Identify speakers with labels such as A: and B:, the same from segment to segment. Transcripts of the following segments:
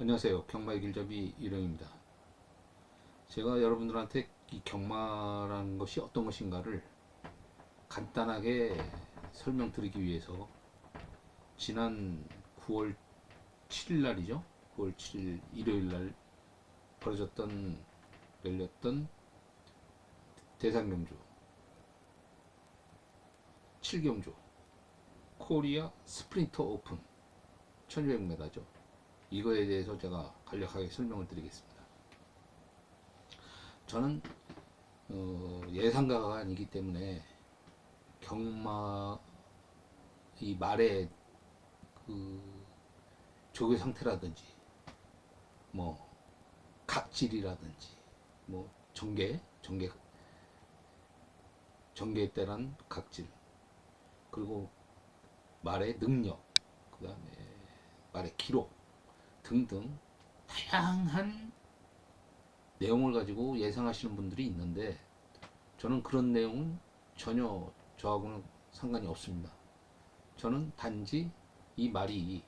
A: 안녕하세요. 경마의 길잡이 유령입니다. 제가 여러분들한테 이 경마라는 것이 어떤 것인가를 간단하게 설명드리기 위해서 지난 9월 7일 날이죠. 9월 7일 일요일 날 열렸던 대상경주 7경주 코리아 스프린터 오픈 1200m죠. 이거에 대해서 제가 간략하게 설명을 드리겠습니다. 저는 예상가가 아니기 때문에 경마 이 말의 그 조교 상태라든지 뭐 각질이라든지 뭐 전개에 따른 각질, 그리고 말의 능력, 그 다음에 말의 기록 등등 다양한 내용을 가지고 예상하시는 분들이 있는데, 저는 그런 내용은 전혀 저하고는 상관이 없습니다. 저는 단지 이 말이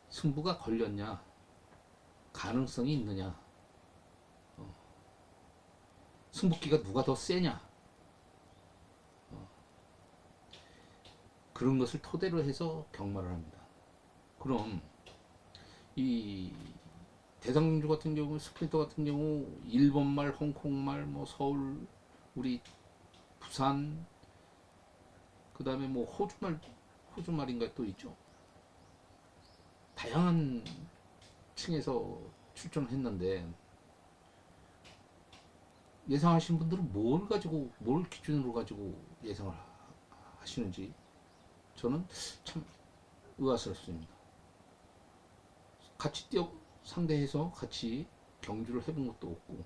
A: 승부가 걸렸냐, 가능성이 있느냐, 승부기가 누가 더 세냐, 그런 것을 토대로 해서 경마를 합니다. 그럼 이 대상주 같은 경우, 스프린터 같은 경우 일본말, 홍콩말, 뭐 서울, 우리 부산, 그 다음에 뭐 호주말인가 또 있죠. 다양한 층에서 출전을 했는데, 예상하시는 분들은 뭘 기준으로 가지고 예상을 하시는지 저는 참 의아스럽습니다. 같이 상대해서 같이 경주를 해본 것도 없고,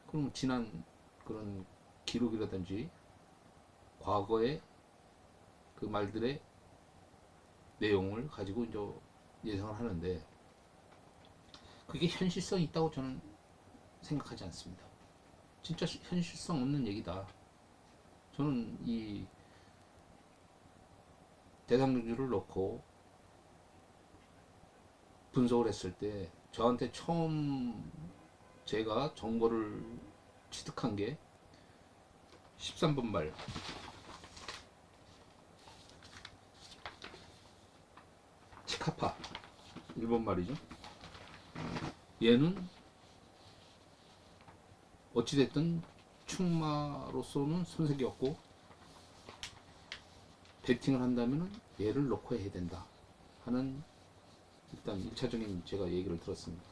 A: 그럼 지난 그런 기록이라든지 과거의 그 말들의 내용을 가지고 이제 예상을 하는데, 그게 현실성이 있다고 저는 생각하지 않습니다. 진짜 현실성 없는 얘기다. 저는 이 대상경주를 놓고 분석을 했을 때, 저한테 처음 제가 정보를 취득한 게 13번 말 치카파, 일본 말이죠. 얘는 어찌됐든 충마로서는 손색이 없고, 배팅을 한다면 얘를 놓고 해야 된다 하는, 일단 1차적인 제가 얘기를 들었습니다.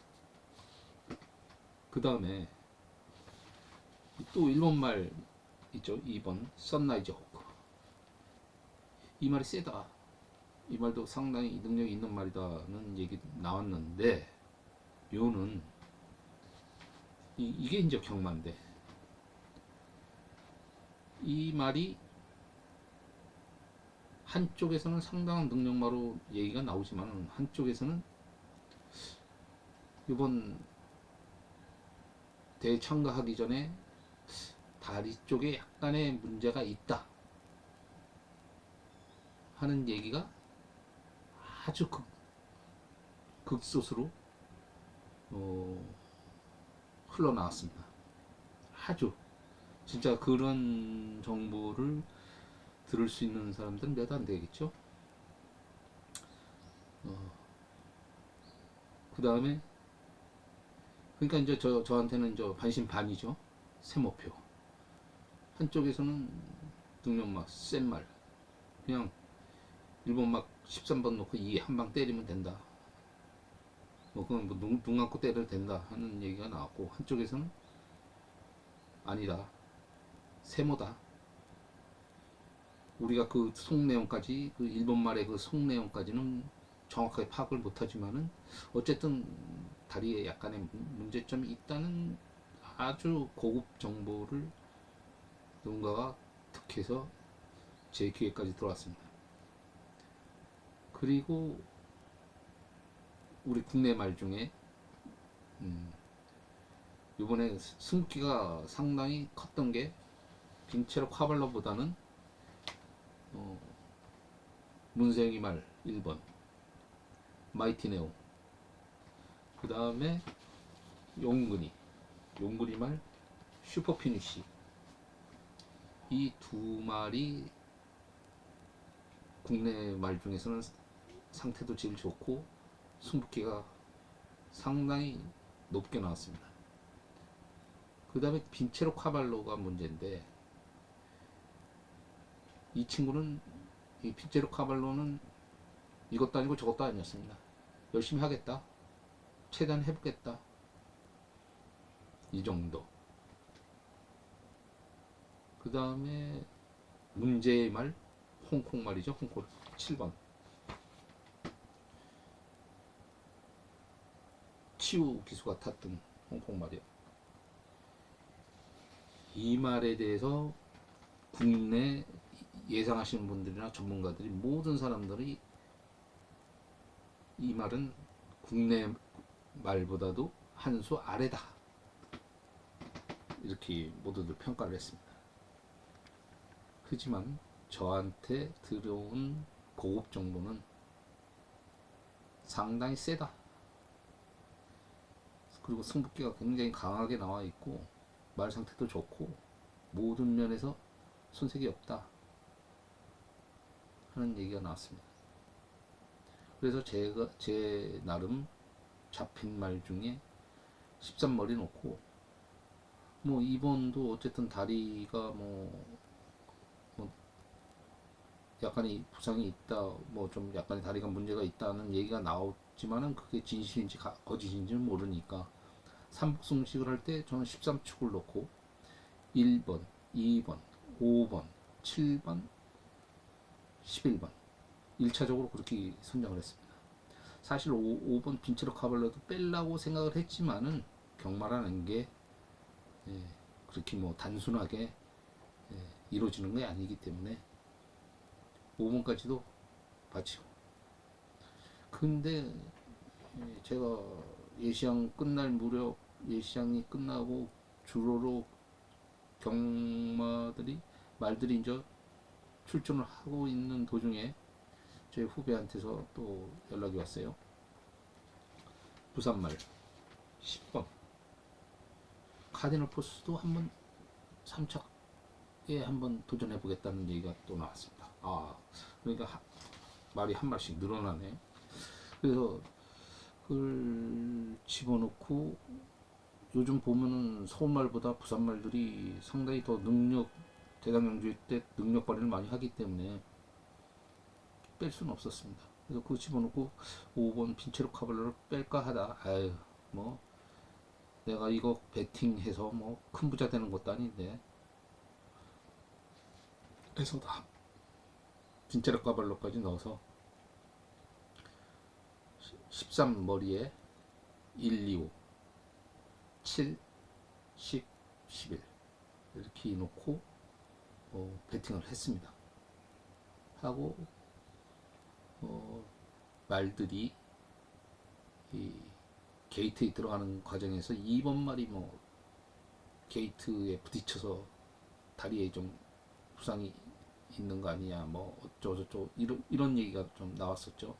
A: 그 다음에 또 일본 말 있죠. 2번 선라이즈 호크, 이 말이 세다, 이 말도 상당히 능력이 있는 말이다는 얘기 나왔는데, 요는 이게 이제 경마인데, 이 말이 한쪽에서는 상당한 능력마로 얘기가 나오지만, 한쪽에서는 이번 대회 참가하기 전에 다리 쪽에 약간의 문제가 있다 하는 얘기가 아주 극소수로 흘러나왔습니다. 아주 진짜 그런 정보를 들을 수 있는 사람들은 몇 안 되겠죠. 그 다음에 그러니까 이제 저한테는 반신반의죠. 세모표. 한쪽에서는 등록막 센 말, 그냥 일본 막 13번 놓고 이 한 방 때리면 된다, 뭐 그건 뭐 눈 감고 때려도 된다 하는 얘기가 나왔고, 한쪽에서는 아니다, 세모다. 우리가 그 속내용까지, 그 일본말의 그 속내용까지는 정확하게 파악을 못하지만은 어쨌든 다리에 약간의 문제점이 있다는 아주 고급 정보를 누군가가 득해서 제 귀에까지 들어왔습니다. 그리고 우리 국내 말 중에 이번에 승기가 상당히 컸던 게 빙체로 카발러보다는 문세영이 말 1번 마이티 네오, 그 다음에 용근이 말 슈퍼피니쉬, 이 두 마리 국내 말 중에서는 상태도 제일 좋고 승부기가 상당히 높게 나왔습니다. 그 다음에 빈체로 카발로가 문제인데, 이 친구는, 이 빈체로 카발로는 이것도 아니고 저것도 아니었습니다. 열심히 하겠다, 최대한 해보겠다, 이 정도. 그 다음에 문제의 말, 홍콩 말이죠. 홍콩 7번 치우 기수가 탔던 홍콩 말이요. 이 말에 대해서 국내 예상하시는 분들이나 전문가들이, 모든 사람들이 이 말은 국내 말보다도 한 수 아래다, 이렇게 모두들 평가를 했습니다. 하지만 저한테 들어온 고급 정보는 상당히 세다, 그리고 승부기가 굉장히 강하게 나와 있고 말 상태도 좋고 모든 면에서 손색이 없다 하는 얘기가 나왔습니다. 그래서 제가 제 나름 잡힌 말 중에 13머리 놓고, 뭐 이번도 어쨌든 다리가 뭐 약간의 부상이 있다, 뭐 좀 약간의 다리가 문제가 있다는 얘기가 나왔지만은 그게 진실인지 거짓인지는 모르니까 삼복승식을 할 때 저는 13축을 놓고 1번, 2번, 5번, 7번, 11번 1차적으로 그렇게 선정을 했습니다. 사실 5번 빈체로 카발로도 뺄라고 생각을 했지만은 경마라는 게 그렇게 뭐 단순하게 이루어지는 게 아니기 때문에 5번까지도 바치고. 근데 제가 예시장 끝날 무렵, 예시장이 끝나고 주로로 경마들이 말들이 이제 출전을 하고 있는 도중에 제 후배한테서 또 연락이 왔어요. 부산말 10번 카디널 포스도 한번 3착에 한번 도전해 보겠다는 얘기가 또 나왔습니다. 그러니까 말이 한 말씩 늘어나네. 그래서 그걸 집어넣고, 요즘 보면은 서울말보다 부산말들이 상당히 더 대장경주의 때 능력 발휘를 많이 하기 때문에 뺄 수는 없었습니다. 그래서 그거 집어넣고 5번 빈체로 카발로를 뺄까 하다, 뭐 내가 이거 베팅해서 뭐 큰 부자 되는 것도 아닌데 해서 다 빈체로 카발로까지 넣어서 13머리에 1, 2, 5, 7, 10, 11 이렇게 놓고 베팅을 했습니다. 하고 말들이 이 게이트에 들어가는 과정에서 2번 말이 뭐 게이트에 부딪혀서 다리에 좀 부상이 있는 거 아니냐, 뭐 어쩌고저쩌고 이런 얘기가 좀 나왔었죠.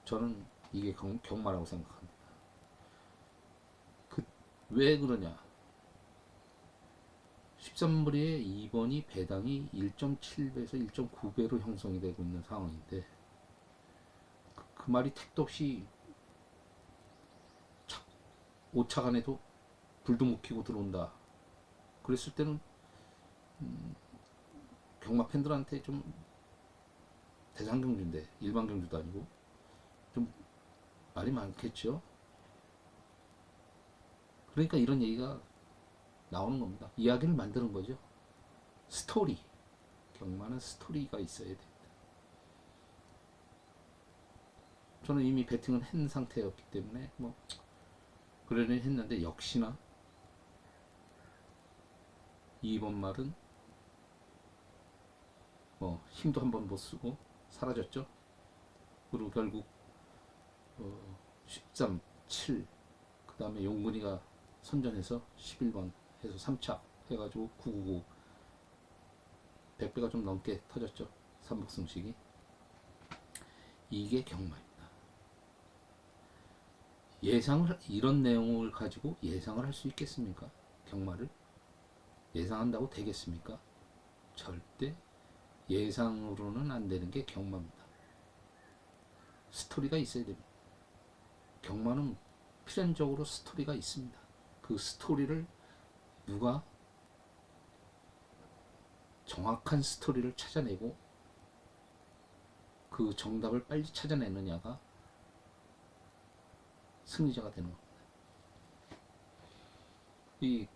A: 저는 이게 경마라고 생각합니다. 왜 그러냐? 13머리에 2번이 배당이 1.7배에서 1.9배로 형성이 되고 있는 상황인데, 그 말이 택도 없이 5차 간에도 불도 못 켜고 들어온다. 그랬을 때는 경마 팬들한테 좀, 대장경주인데 일반 경주도 아니고 좀 말이 많겠죠. 그러니까 이런 얘기가 나오는 겁니다. 이야기를 만드는 거죠. 스토리. 경마는 스토리가 있어야 됩니다. 저는 이미 베팅을 한 상태였기 때문에 뭐 그러려니 했는데, 역시나 2번 말은 뭐 힘도 한번 못 쓰고 사라졌죠. 그리고 결국 13, 7, 그 다음에 용근이가 선전해서 11번 해서 3착 해가지고 999 100배가 좀 넘게 터졌죠. 삼복승식이. 이게 경마입니다. 이런 내용을 가지고 예상을 할 수 있겠습니까? 경마를 예상한다고 되겠습니까? 절대 예상으로는 안 되는 게 경마입니다. 스토리가 있어야 됩니다. 경마는 필연적으로 스토리가 있습니다. 그 스토리를 누가 정확한 스토리를 찾아내고 그 정답을 빨리 찾아내느냐가 승리자가 되는 겁니다. 이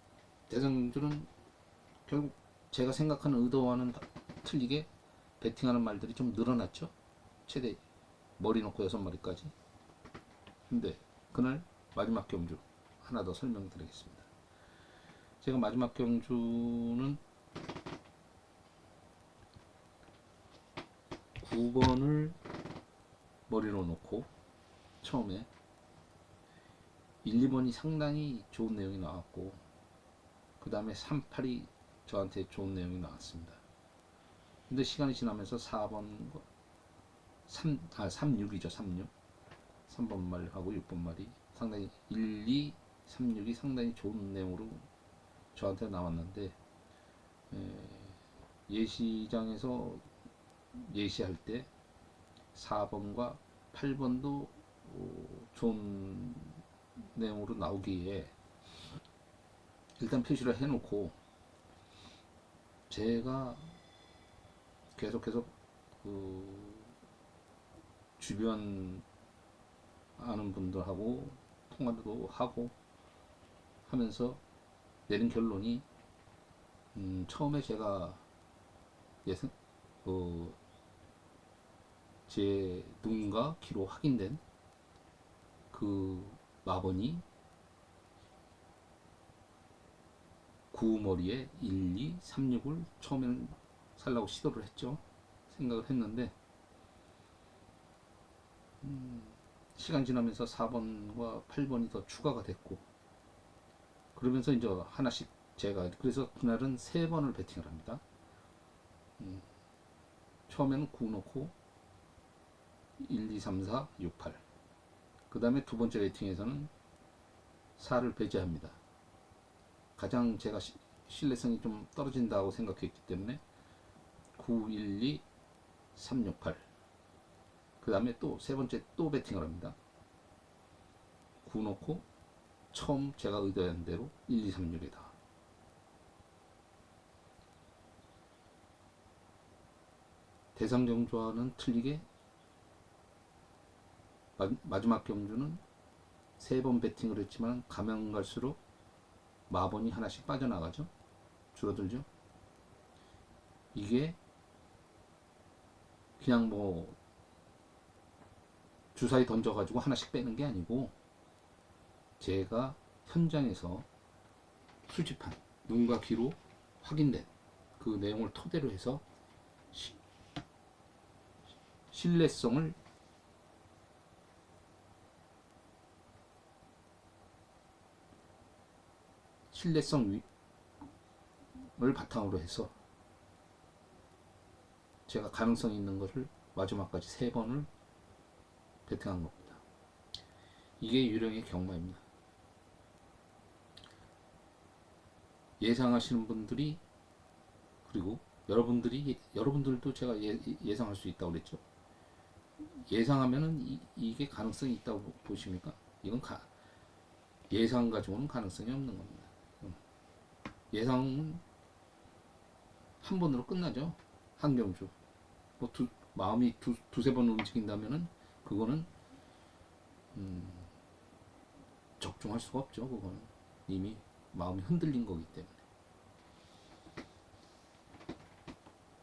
A: 대성주는 결국 제가 생각하는 의도와는 틀리게 배팅하는 말들이 좀 늘어났죠. 최대 머리 놓고 6마리까지. 근데 그날 마지막 경주 하나 더 설명드리겠습니다. 제가 마지막 경주는 9번을 머리로 놓고 처음에 1, 2번이 상당히 좋은 내용이 나왔고 그 다음에 3, 8이 저한테 좋은 내용이 나왔습니다. 근데 시간이 지나면서 4번 3, 6이죠. 3번 말하고 6번 말이 상당히 1, 2, 3, 6이 상당히 좋은 내용으로 저한테 나왔는데 예시장에서 예시할 때 4번과 8번도 좋은 내용으로 나오기에 일단 표시를 해놓고 제가 계속해서 그 주변 아는 분들하고 통화도 하고 하면서 내린 결론이 처음에 제가 제 눈과 귀로 확인된 그 마번이 9머리에 1, 2, 3, 6을 처음에는 살라고 시도를 했죠. 생각을 했는데 시간 지나면서 4번과 8번이 더 추가가 됐고 그러면서 이제 하나씩 제가 그래서 그날은 3번을 배팅을 합니다. 처음에는 9 놓고 1, 2, 3, 4, 6, 8 그 다음에 두 번째 레이팅에서는 4를 배제합니다. 가장 제가 신뢰성이 좀 떨어진다고 생각했기 때문에 9, 1, 2, 3, 6, 8 그 다음에 또 세 번째 또 배팅을 합니다. 9 놓고 처음 제가 의도한 대로 1, 2, 3, 6이다. 대상경주와는 틀리게 마지막 경주는 3번 배팅을 했지만 가면 갈수록 마번이 하나씩 빠져나가죠. 줄어들죠. 이게 그냥 뭐 주사위 던져가지고 하나씩 빼는 게 아니고 제가 현장에서 수집한 눈과 귀로 확인된 그 내용을 토대로 해서 신뢰성을 바탕으로 해서 제가 가능성 있는 것을 마지막까지 3번을 배팅한 겁니다. 이게 유령의 경마입니다. 예상하시는 분들이 그리고 여러분들도 제가 예상할 수 있다고 그랬죠. 예상하면은 이게 가능성이 있다고 보십니까? 이건 예상 가지고는 가능성이 없는 겁니다. 예상은 한 번으로 끝나죠. 한 경주. 뭐 마음이 두세 번 움직인다면은 그거는 적중할 수가 없죠. 그거는 이미 마음이 흔들린 거기 때문에.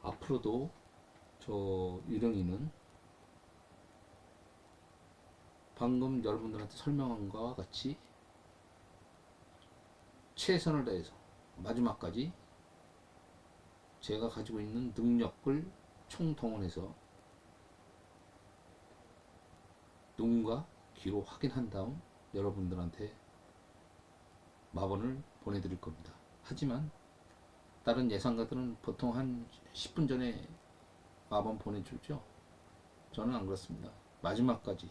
A: 앞으로도 저 유령이는 방금 여러분들한테 설명한 것과 같이 최선을 다해서 마지막까지 제가 가지고 있는 능력을 총동원해서 눈과 귀로 확인한 다음 여러분들한테 마번을 보내드릴 겁니다. 하지만 다른 예상가들은 보통 한 10분 전에 마번 보내주죠. 저는 안 그렇습니다. 마지막까지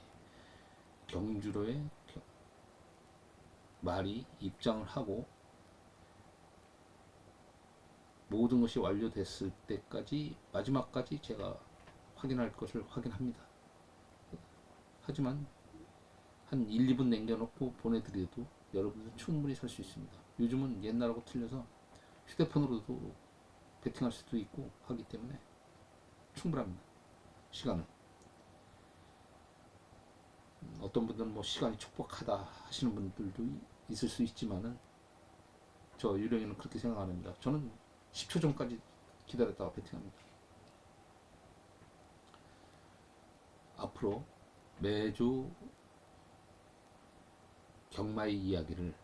A: 경주로의 말이 입장을 하고 모든 것이 완료됐을 때까지 마지막까지 제가 확인할 것을 확인합니다. 하지만 한 1, 2분 남겨놓고 보내드려도 여러분들 충분히 살 수 있습니다. 요즘은 옛날하고 틀려서 휴대폰으로도 베팅할 수도 있고 하기 때문에 충분합니다. 시간은. 어떤 분들은 뭐 시간이 촉박하다 하시는 분들도 있을 수 있지만은 저 유령이는 그렇게 생각 안 합니다. 저는 10초 전까지 기다렸다가 베팅합니다. 앞으로 매주 경마의 이야기를,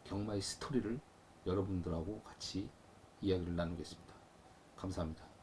A: 경마의 스토리를 여러분들하고 같이 이야기를 나누겠습니다. 감사합니다.